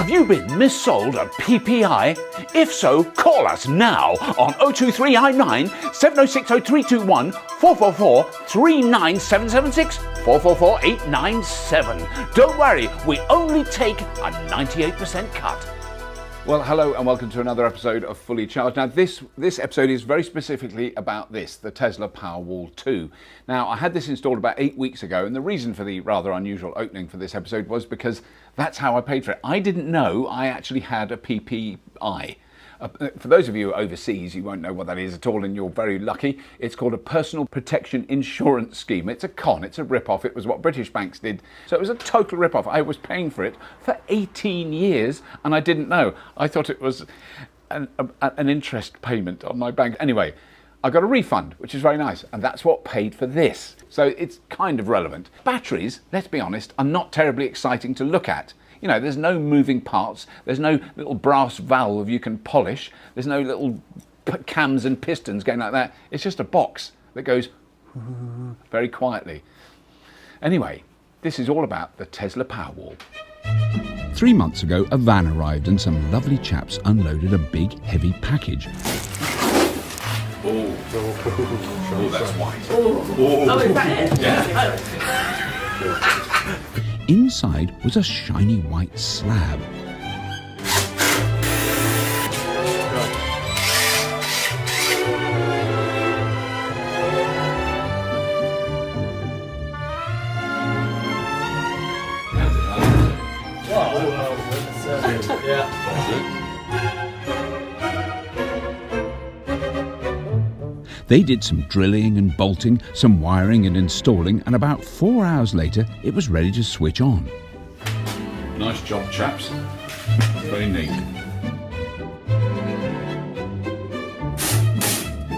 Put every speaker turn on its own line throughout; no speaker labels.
Have you been missold a PPI? If so, call us now on 02399 7060321 444 39776 444 897. Don't worry, we only take a 98% cut.
Well, hello and welcome to another episode of Fully Charged. Now, this episode is very specifically about this, the Tesla Powerwall 2. Now, I had this installed about 8 weeks ago, and the reason for the rather unusual opening for this episode was because that's how I paid for it. I didn't know I actually had a PPI. For those of you overseas, you won't know what that is at all, and you're very lucky. It's called a Personal Protection Insurance Scheme. It's a con, it's a rip-off. It was what British banks did. So it was a total rip-off. I was paying for it for 18 years, and I didn't know. I thought it was an interest payment on my bank. Anyway, I got a refund, which is very nice, and that's what paid for this. So it's kind of relevant. Batteries, let's be honest, are not terribly exciting to look at. You know, there's no moving parts, there's no little brass valve you can polish, there's no little cams and pistons going like that. It's just a box that goes very quietly. Anyway, this is all about the Tesla Powerwall.
3 months ago, a van arrived and some lovely chaps unloaded a big, heavy package.
Oh, that's white.
Oh, is that it?
Yeah.
Inside was a shiny white slab. They did some drilling and bolting, some wiring and installing, and about 4 hours later, it was ready to switch on.
Nice job, chaps. Very neat.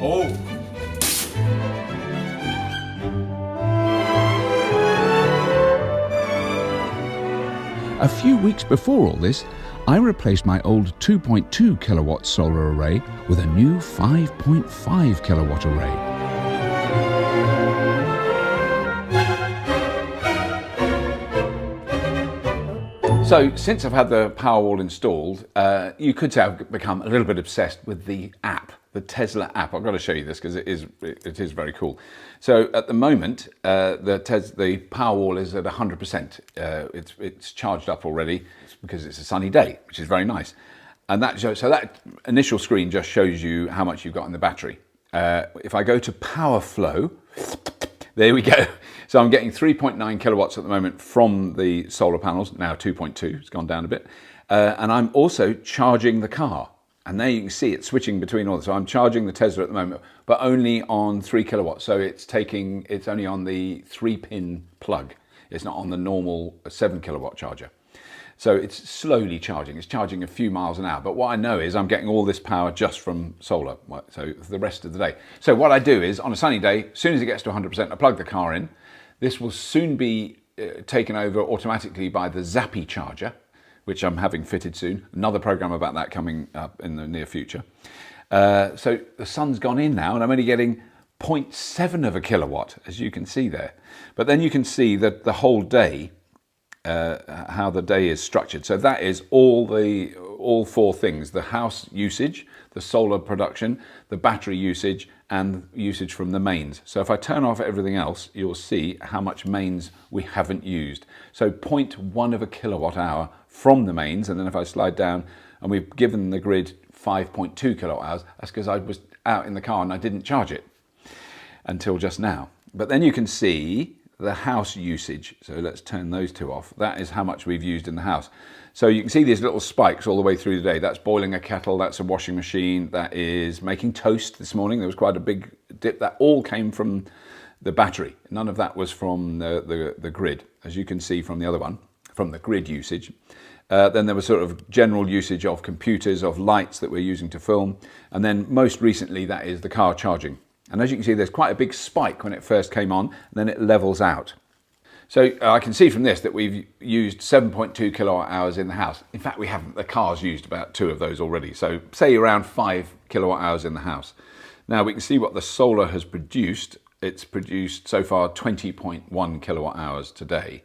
Oh!
A few weeks before all this, I replaced my old 2.2 kilowatt solar array with a new 5.5 kilowatt array.
So, since I've had the Powerwall installed, you could say I've become a little bit obsessed with the app, the Tesla app. I've got to show you this because it is very cool. So, at the moment, the Powerwall is at 100%. It's charged up already because it's a sunny day, which is very nice. And that initial screen just shows you how much you've got in the battery. If I go to Power Flow, there we go. So I'm getting 3.9 kilowatts at the moment from the solar panels, now 2.2, it's gone down a bit. And I'm also charging the car. And there you can see it switching between all this. So I'm charging the Tesla at the moment, but only on 3 kilowatts. So it's only on the 3-pin plug. It's not on the normal 7 kilowatt charger. So it's slowly charging. It's charging a few miles an hour. But what I know is I'm getting all this power just from solar, so for the rest of the day. So what I do is on a sunny day, as soon as it gets to 100%, I plug the car in. This will soon be taken over automatically by the Zappy charger, which I'm having fitted soon. Another program about that coming up in the near future. So the sun's gone in now and I'm only getting 0.7 of a kilowatt, as you can see there. But then you can see that the whole day, how the day is structured. So that is all four things: the house usage, the solar production, the battery usage, and usage from the mains. So if I turn off everything else, you'll see how much mains we haven't used. So 0.1 of a kilowatt hour from the mains, and then if I slide down, and we've given the grid 5.2 kilowatt hours, that's because I was out in the car and I didn't charge it until just now. But then you can see the house usage. So let's turn those two off. That is how much we've used in the house. So you can see these little spikes all the way through the day. That's boiling a kettle, that's a washing machine, that is making toast this morning. There was quite a big dip. That all came from the battery. None of that was from the grid, as you can see from the other one, from the grid usage. Then there was sort of general usage of computers, of lights that we're using to film. And then most recently, that is the car charging. And as you can see, there's quite a big spike when it first came on, and then it levels out. So I can see from this that we've used 7.2 kilowatt hours in the house. In fact, we haven't. The car's used about 2 of those already. So say around 5 kilowatt hours in the house. Now we can see what the solar has produced. It's produced so far 20.1 kilowatt hours today.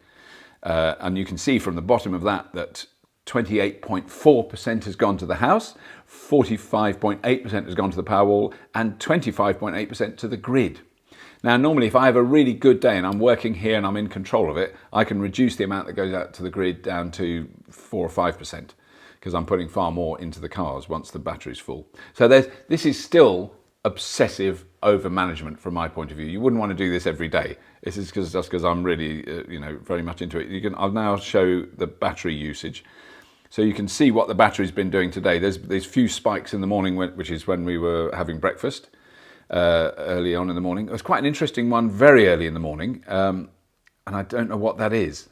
And you can see from the bottom of that 28.4% has gone to the house, 45.8% has gone to the Powerwall, and 25.8% to the grid. Now, normally if I have a really good day and I'm working here and I'm in control of it, I can reduce the amount that goes out to the grid down to 4 or 5%, because I'm putting far more into the cars once the battery's full. So this is still obsessive over management from my point of view. You wouldn't want to do this every day. This is just because I'm really, very much into it. I'll now show the battery usage. So you can see what the battery's been doing today. There's few spikes in the morning, which is when we were having breakfast. Early on in the morning. It was quite an interesting one very early in the morning, and I don't know what that is.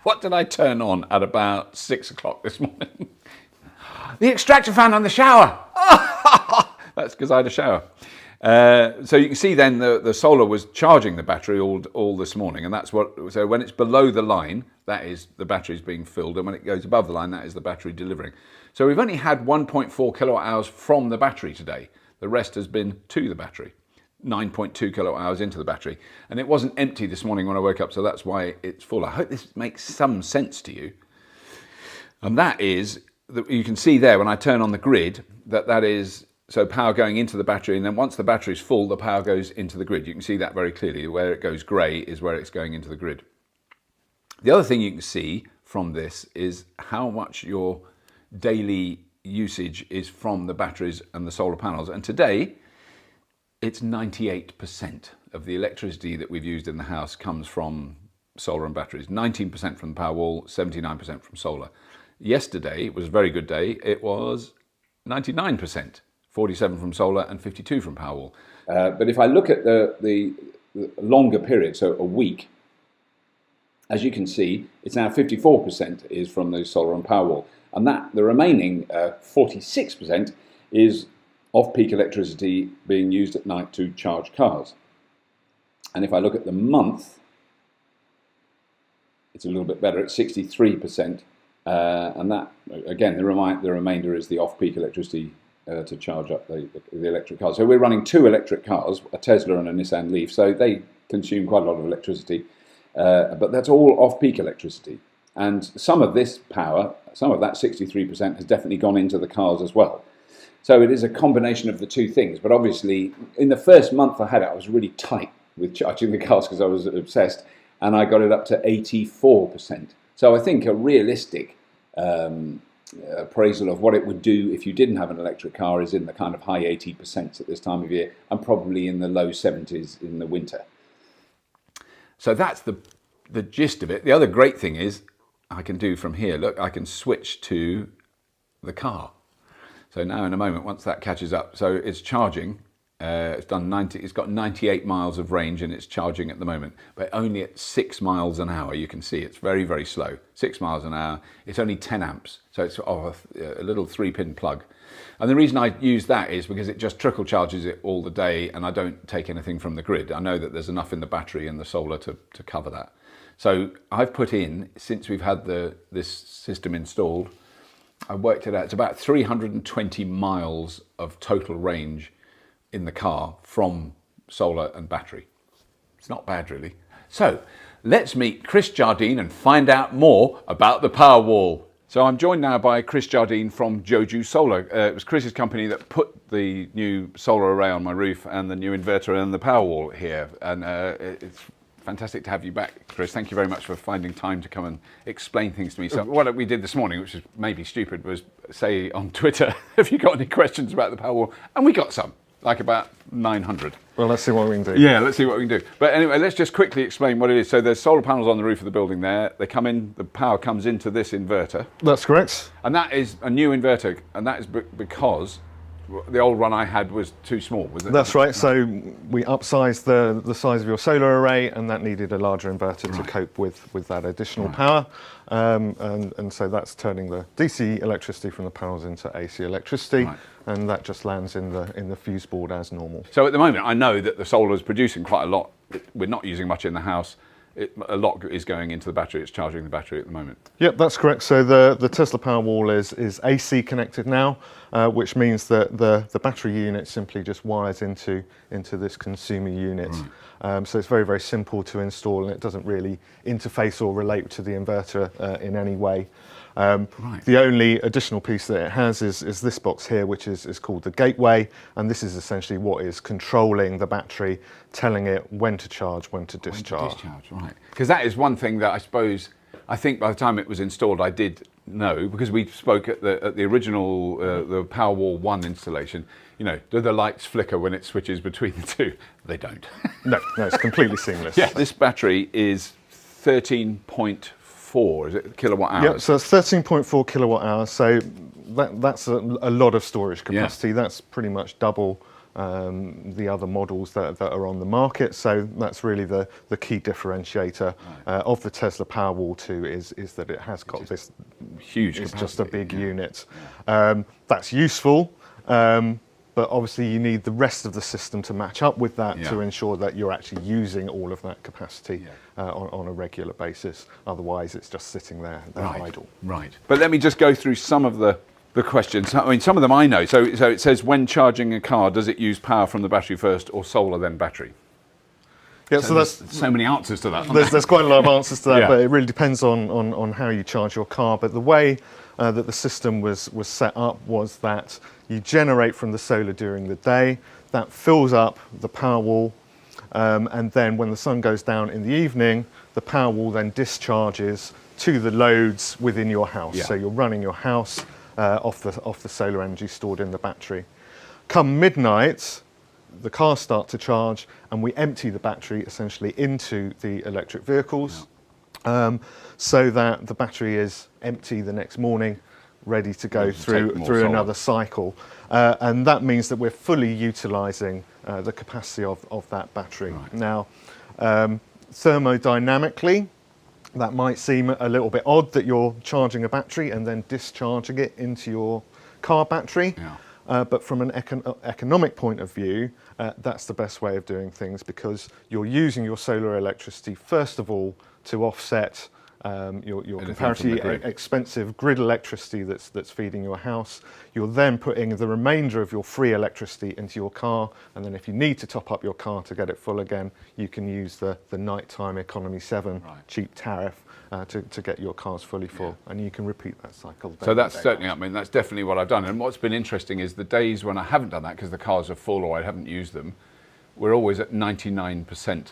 What did I turn on at about 6 o'clock this morning? The extractor fan on the shower! That's because I had a shower. So you can see then the solar was charging the battery all this morning, and so when it's below the line, that is the battery's being filled, and when it goes above the line, that is the battery delivering. So we've only had 1.4 kilowatt hours from the battery today. The rest has been to the battery, 9.2 kilowatt hours into the battery. And it wasn't empty this morning when I woke up, so that's why it's full. I hope this makes some sense to you. And that is, that you can see there when I turn on the grid, that is, so power going into the battery, and then once the battery's full, the power goes into the grid. You can see that very clearly. Where it goes grey is where it's going into the grid. The other thing you can see from this is how much your daily usage is from the batteries and the solar panels, and today it's 98% of the electricity that we've used in the house comes from solar and batteries. 19% from the Powerwall, 79% from solar. Yesterday was a very good day. It was 99%, 47 from solar and 52 from Powerwall. But if I look at the longer period, so a week, as you can see, it's now 54% is from the solar and Powerwall. And the remaining 46% is off-peak electricity being used at night to charge cars. And if I look at the month, it's a little bit better, it's 63%. And that, again, the remainder is the off-peak electricity to charge up the electric cars. So we're running 2 electric cars, a Tesla and a Nissan Leaf, so they consume quite a lot of electricity. But that's all off-peak electricity. And some of this power, some of that 63% has definitely gone into the cars as well. So it is a combination of the two things. But obviously, in the first month I had it, I was really tight with charging the cars because I was obsessed. And I got it up to 84%. So I think a realistic appraisal of what it would do if you didn't have an electric car is in the kind of high 80% at this time of year, and probably in the low 70s in the winter. So that's the gist of it. The other great thing is, I can do from here, look, I can switch to the car. So now in a moment, once that catches up, so it's charging, it's got 98 miles of range and it's charging at the moment, but only at 6 miles an hour. You can see it's very, very slow, 6 miles an hour. It's only 10 amps, so it's off a little 3-pin plug. And the reason I use that is because it just trickle charges it all the day and I don't take anything from the grid. I know that there's enough in the battery and the solar to cover that. So I've put in, since we've had this system installed, I worked it out, it's about 320 miles of total range in the car from solar and battery. It's not bad, really. So let's meet Chris Jardine and find out more about the Powerwall. So I'm joined now by Chris Jardine from Joju Solar. It was Chris's company that put the new solar array on my roof and the new inverter and the Powerwall here. And it's fantastic to have you back, Chris. Thank you very much for finding time to come and explain things to me. So what we did this morning, which is maybe stupid, was say on Twitter, have you got any questions about the Powerwall? And we got some, like about 900.
Well, let's see what we can do.
Yeah, let's see what we can do. But anyway, let's just quickly explain what it is. So there's solar panels on the roof of the building there. They come in, the power comes into this inverter.
That's correct.
And that is a new inverter, and that is because the old one I had was too small, was it?
That's right. So we upsized the size of your solar array, and that needed a larger inverter to cope with that additional power. And so that's turning the DC electricity from the panels into AC electricity, and that just lands in the fuse board as normal.
So at the moment, I know that the solar is producing quite a lot. We're not using much in the house. A lot is going into the battery. It's charging the battery at the moment.
Yep, that's correct. So the Tesla Powerwall is AC connected now, which means that the battery unit simply just wires into this consumer unit. So it's very, very simple to install, and it doesn't really interface or relate to the inverter in any way. The only additional piece that it has is this box here, which is called the gateway, and this is essentially what is controlling the battery, telling it when to charge, when to discharge.
Right. Because that is one thing that I think by the time it was installed, I did know, because we spoke at the original the Powerwall 1 installation. You know, do the lights flicker when it switches between the two? They don't.
No, it's completely seamless.
Yeah, this battery is 13.4, is it, kilowatt hours?
Yep, so it's 13.4 kilowatt hours, so that's a lot of storage capacity. Yeah. That's pretty much double the other models that are on the market, so that's really the key differentiator of the Tesla Powerwall 2 is that it has got this
huge
it's
capacity.
Just a big unit. That's useful, but obviously you need the rest of the system to match up with that to ensure that you're actually using all of that capacity on a regular basis. Otherwise it's just sitting there idle.
Right. But let me just go through some of the questions. I mean, some of them I know. So it says, when charging a car, does it use power from the battery first, or solar then battery?
Yeah, so
there's so many answers to that.
There's quite a lot of answers to that, but it really depends on how you charge your car. But the way that the system was set up was that you generate from the solar during the day, that fills up the Powerwall, and then when the sun goes down in the evening, the Powerwall then discharges to the loads within your house. So you're running your house off the solar energy stored in the battery. Come midnight, the cars start to charge, and we empty the battery essentially into the electric vehicles, so that the battery is empty the next morning, ready to go through another cycle. And that means that we're fully utilising the capacity of that battery. Right. Now, thermodynamically, that might seem a little bit odd that you're charging a battery and then discharging it into your car battery. But from an economic point of view, that's the best way of doing things, because you're using your solar electricity, first of all, to offset your comparatively expensive grid electricity that's feeding your house. You're then putting the remainder of your free electricity into your car, and then if you need to top up your car to get it full again, you can use the nighttime Economy 7 cheap tariff to get your cars fully full, and you can repeat that cycle.
So that's certainly, I mean, that's definitely what I've done. And what's been interesting is the days when I haven't done that, because the cars are full or I haven't used them, we're always at 99%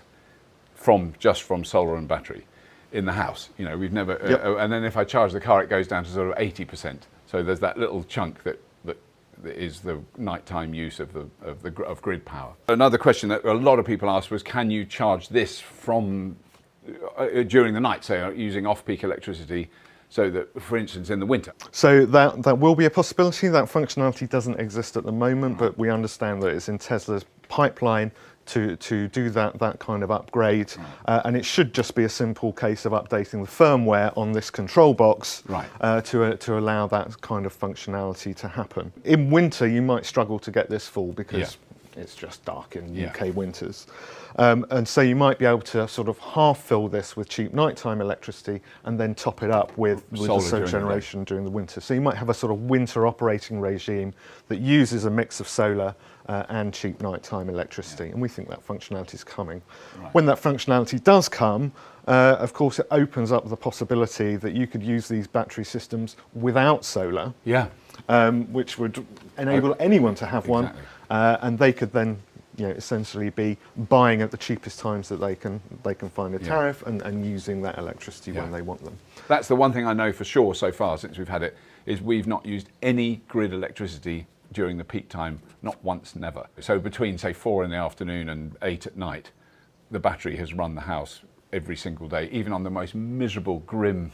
just from solar and battery in the house. You know, we've never, and then if I charge the car, it goes down to sort of 80%. So there's that little chunk that is the nighttime use of grid power. Another question that a lot of people asked was, can you charge this from during the night, say using off-peak electricity, so that, for instance, in the winter?
So that will be a possibility. That functionality doesn't exist at the moment, but we understand that it's in Tesla's pipeline to do that kind of upgrade, and it should just be a simple case of updating the firmware on this control box to allow that kind of functionality to happen. In winter, you might struggle to get this full because it's just dark in UK winters. And so you might be able to sort of half fill this with cheap nighttime electricity and then top it up with the solar generation during the winter. So you might have a sort of winter operating regime that uses a mix of solar and cheap nighttime electricity. And we think that functionality is coming. When that functionality does come, of course, it opens up the possibility that you could use these battery systems without solar, which would enable anyone to have one, and they could then essentially be buying at the cheapest times that they can find a tariff and using that electricity when they want them.
That's the one thing I know for sure so far since we've had it, is we've not used any grid electricity during the peak time, not once, never. So between, say, 4 in the afternoon and 8 at night, the battery has run the house every single day, even on the most miserable, grim,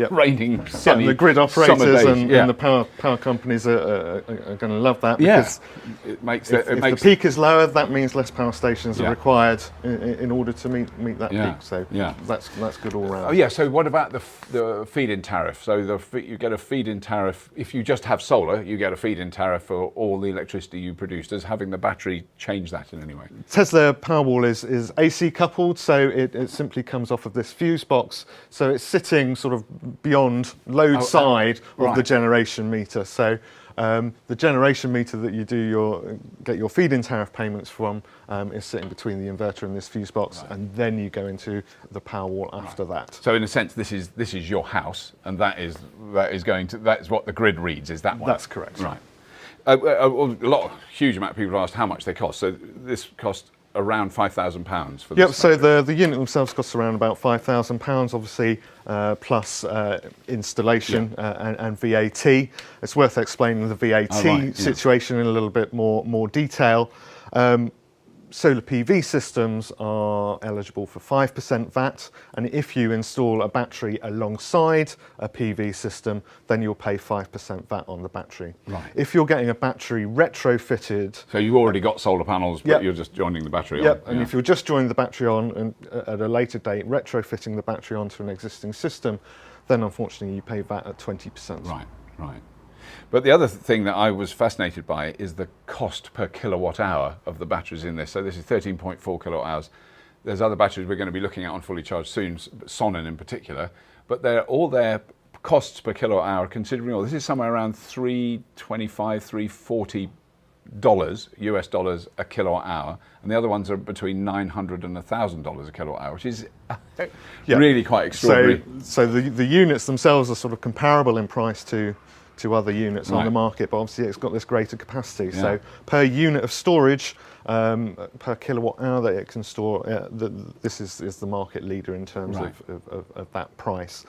raining, sunny,
the grid operators and the power companies are going to love that, because
it makes
if the peak is lower, that means less power stations are required in order to meet that peak. So that's good all round.
Oh yeah. So what about the feed-in tariff? So you get a feed-in tariff if you just have solar. You get a feed-in tariff for all the electricity you produce. Does having the battery change that in any way?
Tesla Powerwall is AC coupled, so it simply comes off of this fuse box. So it's sitting sort of beyond load side of the generation meter. So The generation meter that you get your feed-in tariff payments from is sitting between the inverter and this fuse box, and then you go into the Powerwall after that.
So in a sense, this is your house, and that is what the grid reads. Is that one?
That's correct.
Right. Huge amount of people asked how much they cost. So this cost around £5,000 for this.
Yep. So the unit themselves costs around about £5,000, obviously, plus installation and VAT. It's worth explaining the VAT situation in a little bit more detail. Solar PV systems are eligible for 5% VAT, and if you install a battery alongside a PV system, then you'll pay 5% VAT on the battery.
Right.
If you're getting a battery retrofitted...
So you've already got solar panels, but you're just joining the battery on.
Yep, and if you're just joining the battery on and at a later date, retrofitting the battery onto an existing system, then unfortunately you pay VAT at 20%.
Right, right. But the other thing that I was fascinated by is the cost per kilowatt hour of the batteries in this. So this is 13.4 kilowatt hours. There's other batteries we're going to be looking at on fully charged soon, Sonnen in particular, but all their costs per kilowatt hour, considering all this is somewhere around $325, $340 US dollars a kilowatt hour, and the other ones are between $900 and $1,000 a kilowatt hour, which is really quite extraordinary.
So the units themselves are sort of comparable in price to other units on the market, but obviously it's got this greater capacity. Yeah. So per unit of storage, per kilowatt hour that it can store, this is the market leader in terms of that price.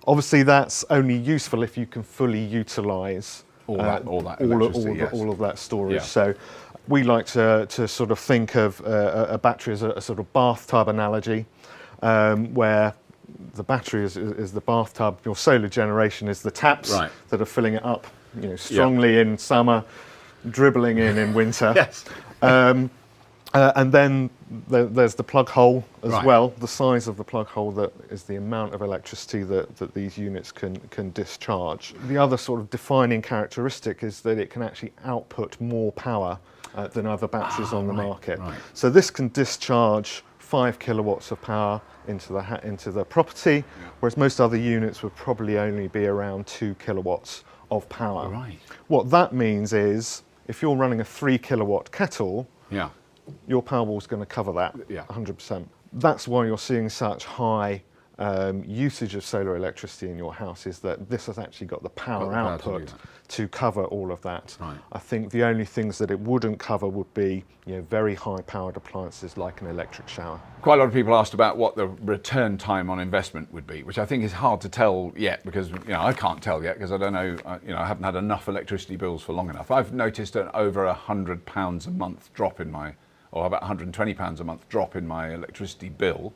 Obviously that's only useful if you can fully utilise all of that storage. Yeah. So we like to sort of think of a battery as a sort of bathtub analogy, where the battery is the bathtub, your solar generation is the taps that are filling it up, strongly in summer, dribbling in winter.
Yes.
And then there's the plug hole as well. The size of the plug hole that is the amount of electricity that these units can discharge. The other sort of defining characteristic is that it can actually output more power than other batteries on the market. Right. So this can discharge 5 kilowatts of power into the property, whereas most other units would probably only be around 2 kilowatts of power.
Right.
What that means is, if you're running a 3 kilowatt kettle, your Powerwall is going to cover that 100%. That's why you're seeing such high usage of solar electricity in your house, is that this has actually got the power output to cover all of that. Right. I think the only things that it wouldn't cover would be very high powered appliances like an electric shower.
Quite a lot of people asked about what the return time on investment would be, which I think is hard to tell yet, because I can't tell yet because I don't know, I haven't had enough electricity bills for long enough. I've noticed an over £100 a month drop in or about £120 a month drop in my electricity bill.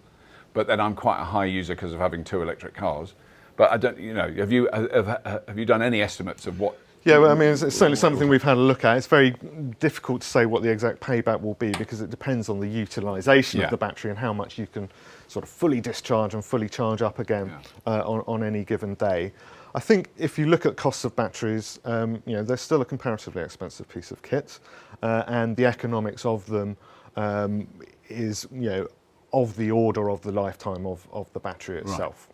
But then I'm quite a high user because of having 2 electric cars. But I don't, have you done any estimates of what?
Yeah, well, I mean, it's certainly something we've had a look at. It's very difficult to say what the exact payback will be, because it depends on the utilisation of the battery and how much you can sort of fully discharge and fully charge up again on any given day. I think if you look at costs of batteries, they're still a comparatively expensive piece of kit, and the economics of them is, of the order of the lifetime of the battery itself.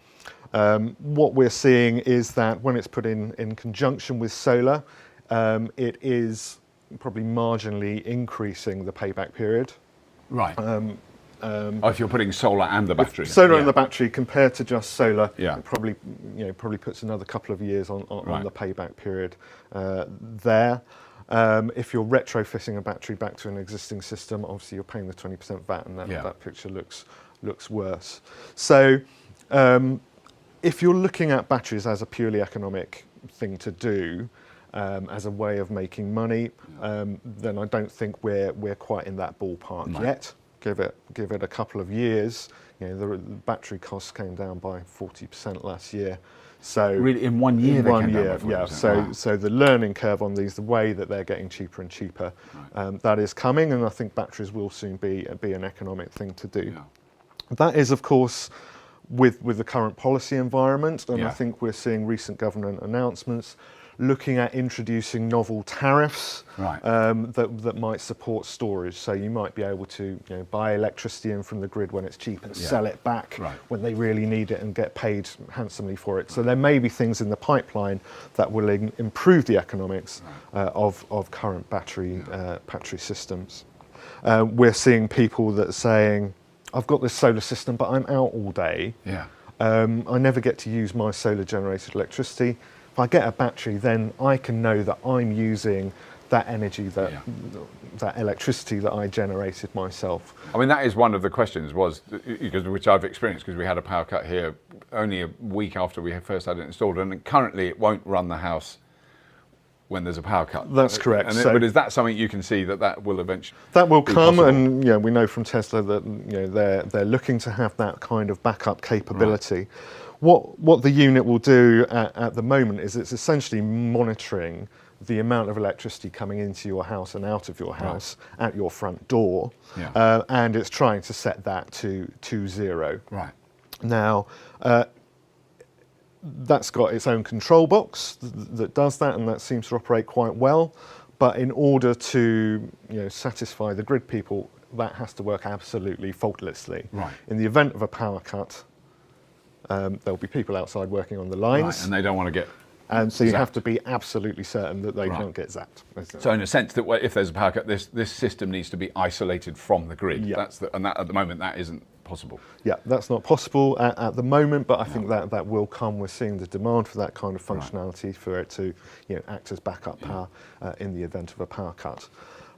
Right. What we're seeing is that when it's put in conjunction with solar, it is probably marginally increasing the payback period.
Right. If you're putting solar and the battery.
Solar and the battery compared to just solar, it probably puts another couple of years on the payback period there. If you're retrofitting a battery back to an existing system, obviously you're paying the 20% VAT, and that picture looks worse. So if you're looking at batteries as a purely economic thing to do, as a way of making money, then I don't think we're quite in that ballpark yet. Give it a couple of years. The battery costs came down by 40% last year. So
really, in 1 year,
So the learning curve on these, the way that they're getting cheaper and cheaper, that is coming, and I think batteries will soon be an economic thing to do. Yeah. That is, of course, with the current policy environment, and I think we're seeing recent government announcements looking at introducing novel tariffs
Right.
that might support storage. So you might be able to buy electricity in from the grid when it's cheap and sell it back
Right.
when they really need it and get paid handsomely for it. So there may be things in the pipeline that will improve the economics of current battery systems. We're seeing people that are saying, I've got this solar system, but I'm out all day.
Yeah.
I never get to use my solar generated electricity. If I get a battery, then I can know that I'm using that energy, that electricity that I generated myself.
I mean, that is one of the questions, which I've experienced, because we had a power cut here only a week after we first had it installed, and currently it won't run the house when there's a power cut.
That's correct.
But is that something you can see that will eventually?
That will
be
come,
possible?
and we know from Tesla that they're looking to have that kind of backup capability. Right. What the unit will do at the moment is it's essentially monitoring the amount of electricity coming into your house and out of your house at your front door, and it's trying to set that to 0.
Right.
Now, that's got its own control box that does that, and that seems to operate quite well. But in order to satisfy the grid people, that has to work absolutely faultlessly.
Right.
In the event of a power cut, there'll be people outside working on the lines.
Right, and they don't want to get.
And so you have to be absolutely certain that they don't get zapped.
So in a sense, that if there's a power cut, this system needs to be isolated from the grid.
Yeah.
And that at the moment that isn't possible.
Yeah, that's not possible at the moment, but I think that will come. We're seeing the demand for that kind of functionality for it to act as backup power in the event of a power cut.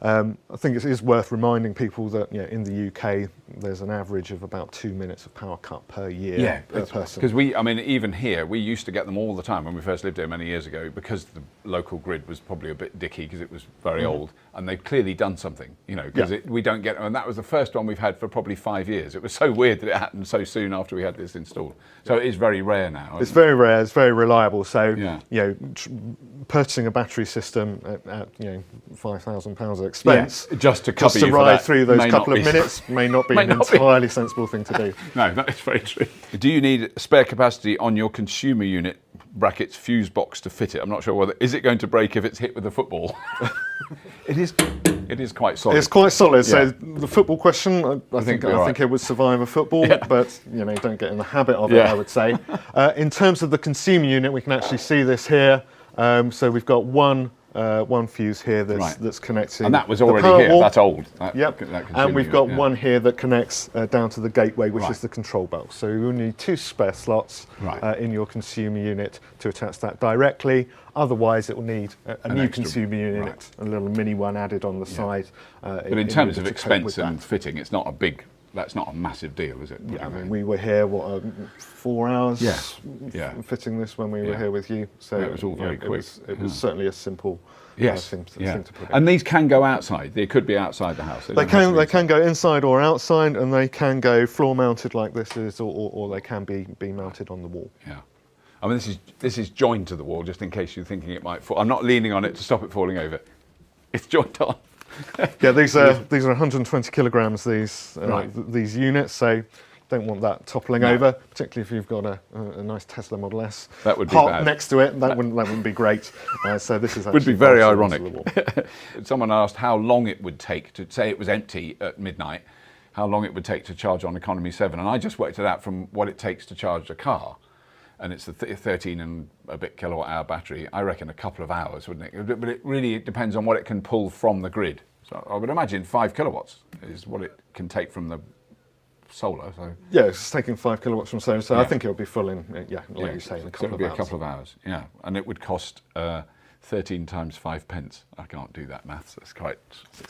I think it is worth reminding people that in the UK there's an average of about 2 minutes of power cut per year per person.
Because even here, we used to get them all the time when we first lived here many years ago, because the local grid was probably a bit dicky because it was very old, and they've clearly done something, because we don't get them. And that was the first one we've had for probably 5 years. It was so weird that it happened so soon after we had this installed. So it is very rare now.
It's very rare. It's very reliable. So purchasing a battery system at £5,000 expense
just to cover
just to
you for
ride
that
through those couple of minutes may not be an entirely sensible thing to do.
No, that is very true. Do you need spare capacity on your consumer unit brackets fuse box to fit it? I'm not sure whether is it going to break if it's hit with a football. It is quite solid.
It's quite solid. So the football question, I think
right.
it would survive a football, but don't get in the habit of it. I would say. In terms of the consumer unit, we can actually see this here. So we've got one fuse here that's connecting.
And that was already here.
Powerwall.
That's old.
And we've got one here that connects down to the gateway, which is the control box. So you need 2 spare slots in your consumer unit to attach that directly. Otherwise, it will need a new consumer unit, a little mini one added on the side.
But in terms of expense and fitting, it's not that's not a massive deal, is it?
Yeah, I mean, we were here 4 hours fitting this when we were here with you. So
it was all very quick.
It was certainly a simple thing to put in.
And these can go outside. They could be outside the house.
They can go inside or outside, and they can go floor mounted like this is, or they can be mounted on the wall.
Yeah. I mean, this is joined to the wall, just in case you're thinking it might fall. I'm not leaning on it to stop it falling over. It's joined on.
Yeah, these are 120 kilograms. These units, so don't want that toppling over, particularly if you've got a nice Tesla Model S.
That would be
parked
bad.
next to it. That wouldn't be great. So this is actually
would be very ironic. Someone asked how long it would take to say it was empty at midnight. How long it would take to charge on Economy 7, and I just worked it out from what it takes to charge a car. And it's a 13 and a bit kilowatt hour battery. I reckon a couple of hours, wouldn't it? But it really depends on what it can pull from the grid. So I would imagine 5 kilowatts is what it can take from the solar. So
yeah, it's taking 5 kilowatts from solar. So I think it'll be full in, like you say, in a couple of hours.
It'll be a couple of hours, and it would cost 13 times 5 pence. I can't do that maths. That's quite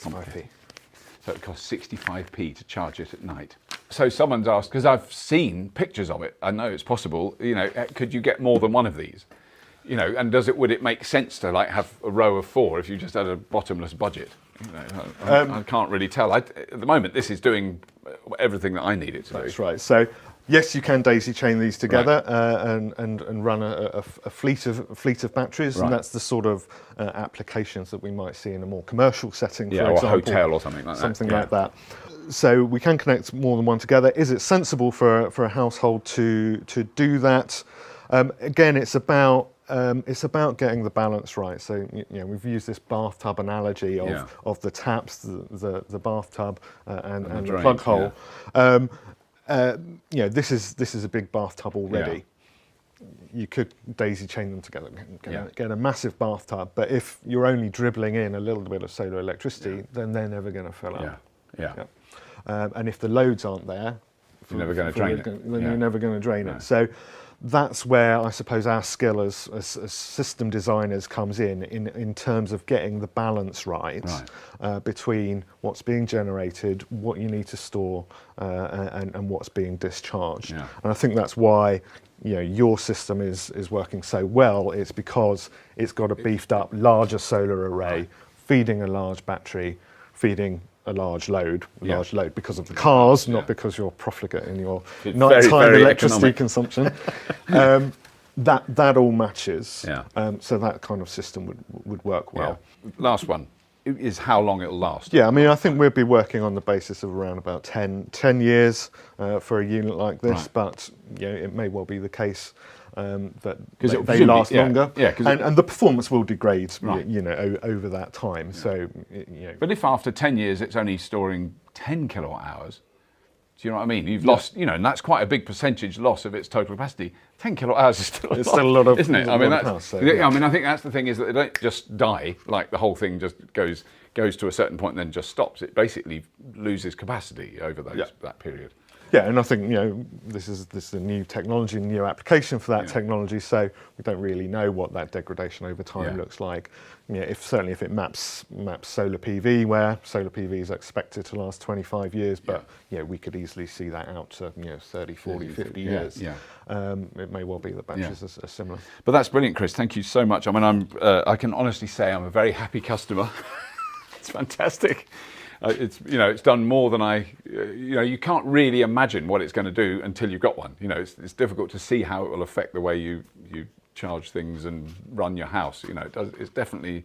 complicated. So it costs 65p to charge it at night. So someone's asked, because I've seen pictures of it, I know it's possible, could you get more than one of these? And would it make sense to have a row of 4 if you just had a bottomless budget? I can't really tell. At the moment, this is doing everything that I need it to do.
That's right. So yes, you can daisy chain these together and run a fleet of batteries, and that's the sort of applications that we might see in a more commercial setting, for example,
or a hotel or something like that.
Something like that. So we can connect more than one together. Is it sensible for a household to do that? Again, it's about It's about getting the balance right. So we've used this bathtub analogy of the taps, the bathtub, and the
drain,
plug hole. This is a big bathtub already. You could daisy chain them together, get a massive bathtub. But if you're only dribbling in a little bit of solar electricity, then they're never going to fill up. And if the loads aren't there,
you're never going to drain it.
Then you're never going to drain it. So that's where I suppose our skill as system designers comes in terms of getting the balance right. Between what's being generated, what you need to store, and what's being discharged. And I think that's why your system is working so well. It's because it's got a beefed up larger solar array, feeding a large battery, feeding a large load because of the cars, not because you're profligate in your nighttime electricity consumption. That all matches. So that kind of system would work well.
Last one is how long it'll last.
I mean, I think we'll be working on the basis of around about 10 years for a unit like this, but it may well be the case that they last longer, and the performance will degrade, over that time. So,
But if after 10 years it's only storing 10 kilowatt hours, do you know what I mean? You've lost, and that's quite a big percentage loss of its total capacity. 10 kilowatt hours is still a lot,
of,
isn't it? I mean,
I
mean, I think that's the thing, is that they don't just die, like the whole thing just goes to a certain point and then just stops. It basically loses capacity over that period.
And I think this is a new technology, new application for that technology. So we don't really know what that degradation over time looks like. If it maps solar PV, where solar PV is expected to last 25 years, but we could easily see that out to 30, 40, 50 years. It may well be that batteries are similar.
But that's brilliant, Chris. Thank you so much. I mean, I can honestly say I'm a very happy customer. It's fantastic. It's done more than you can't really imagine what it's going to do until you've got one. It's difficult to see how it will affect the way you charge things and run your house. It's definitely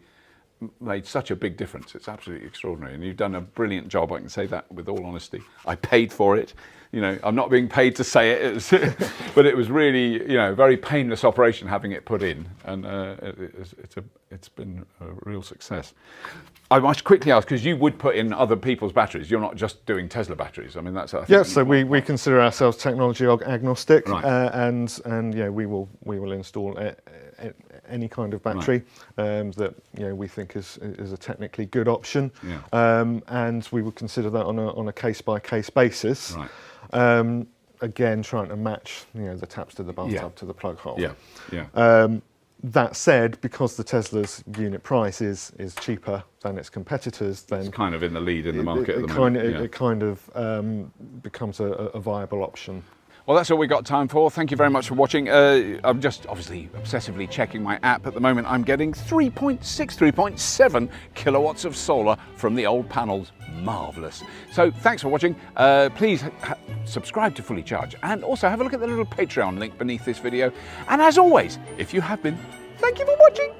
made such a big difference. It's absolutely extraordinary, and you've done a brilliant job. I can say that with all honesty. I paid for it. I'm not being paid to say it, but it was really, a very painless operation having it put in, and it's been a real success. I must quickly ask, because you would put in other people's batteries. You're not just doing Tesla batteries. I mean, that's
so we consider ourselves technology agnostic, and we will install any kind of battery that we think is a technically good option, and we would consider that on a case by case basis. Again, trying to match the taps to the bathtub to the plug hole. That said, because the Tesla's unit price is cheaper than its competitors, then
it's kind of in the lead in the market at the moment.
It kind of becomes a viable option.
Well, that's all we've got time for. Thank you very much for watching. I'm just obviously obsessively checking my app. At the moment, I'm getting 3.7 kilowatts of solar from the old panels. Marvellous. So thanks for watching. Please subscribe to Fully Charged, and also have a look at the little Patreon link beneath this video. And as always, if you have been, thank you for watching.